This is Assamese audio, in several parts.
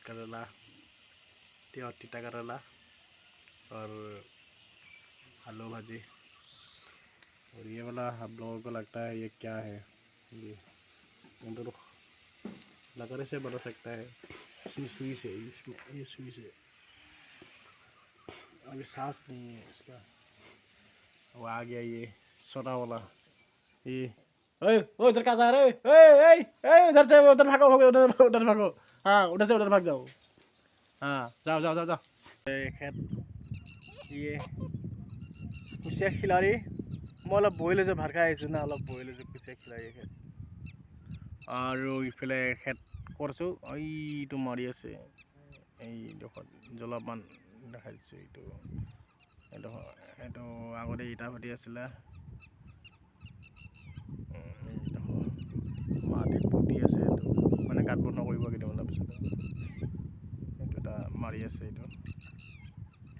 करेला, तीता करेला और आलू भाजी। और ये वाला आप लोगों को लगता है ये क्या है? ये लकड़ी से बना सकता है, सुई से। इसमें ये सुई से अभी सांस नहीं है इसका। वो आ गया ये छोटा वाला। ये ओए ओ इधर कहाँ जा रहे? उधर से उधर भागो, उधर भागो। हाँ उधर से उधर भाग जाओ। हाँ जाओ जाओ जाओ जाओ। खेत ये कुचिया खिलाड़ी। मैं अलग बही লৈছোঁ, ভাত খাই আহিছোঁ না, অলপ বহি লৈছোঁ। কুচিয়া খিলাৰি খেত আৰু ইফালে খেত কৰিছোঁ। এইটো মাৰি আছে, এইডোখৰত জলপান দেখাই দিছোঁ। এইটো আগতে ইটা ভাটি আছিলে। মাটিত পুতি আছে, এইটো মানে গাঁত বন্ধ কৰিব কেইটামান তাৰপিছত এইটো এটা মাৰি আছে। এইটো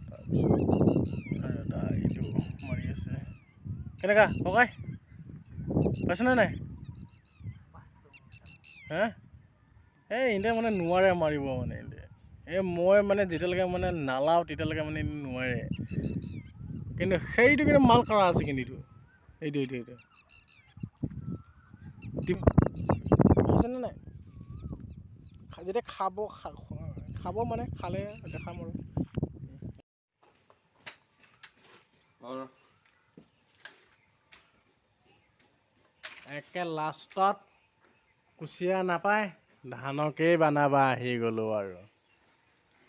তাৰপিছত এটা এইটো মাৰি আছে। কেনেকুৱা ককাই পাইছেনে নাই? হা ইহঁতে মানে নোৱাৰে মাৰিব মানে। মই মানে যেতিয়ালৈকে মানে নালাও তেতিয়ালৈকে মানে নোৱাৰে। কিন্তু সেইটো কিন্তু মাল কৰা আছে। কিন্তু এইটো বুজিছেনে নাই? যেতিয়া খাব মানে খালে দেখাম আৰু একে লাষ্টত কুচিয়া নাপায়, ধানকেই বানাবা আহি গ'লোঁ আৰু।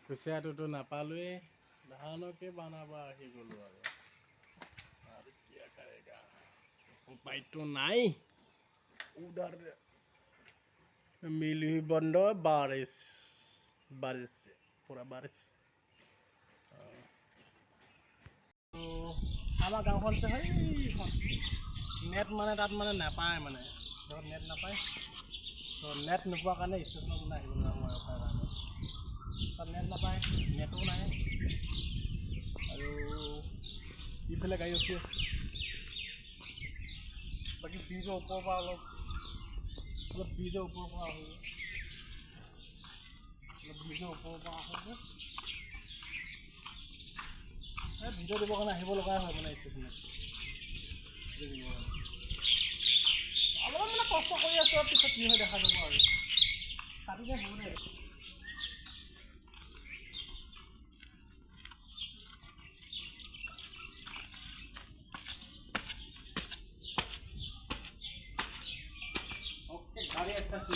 কুচিয়াটোতো নাপালোৱেই, ধানকে বানাবা আহি গ'লোঁ আৰু क्या करेगा, उपायটো নাই। उधर मिल भी बंद, बारिश पूरा बारिश। আমাৰ গাঁওখন নেট মানে তাত মানে নাপায়, মানে ধৰক নেট নাপায়। তো নেট নোপোৱাৰ কাৰণে ষ্টেচনত মানে আহিব নোৱাৰোঁ কাৰণে। তাত নেট নাপায়, নেটো নাই। আৰু ইফালে গাড়ী ৰখি আছে। বাকী ব্ৰিজৰ ওপৰৰ পৰা অলপ ব্ৰিজৰ ওপৰৰ পৰা আহোঁ, ব্ৰিজৰ ওপৰৰ পৰা আহোঁ। ভিডিঅ' দিবৰ কাৰণে আহিব লগা হয় মানে ষ্টেচনত। অলপমান মানে কষ্ট কৰি আছোঁ, আৰু পিছত কি হয় দেখা যাব আৰু। কাটিলে হ'ব দে। गाड़ी अच्छा से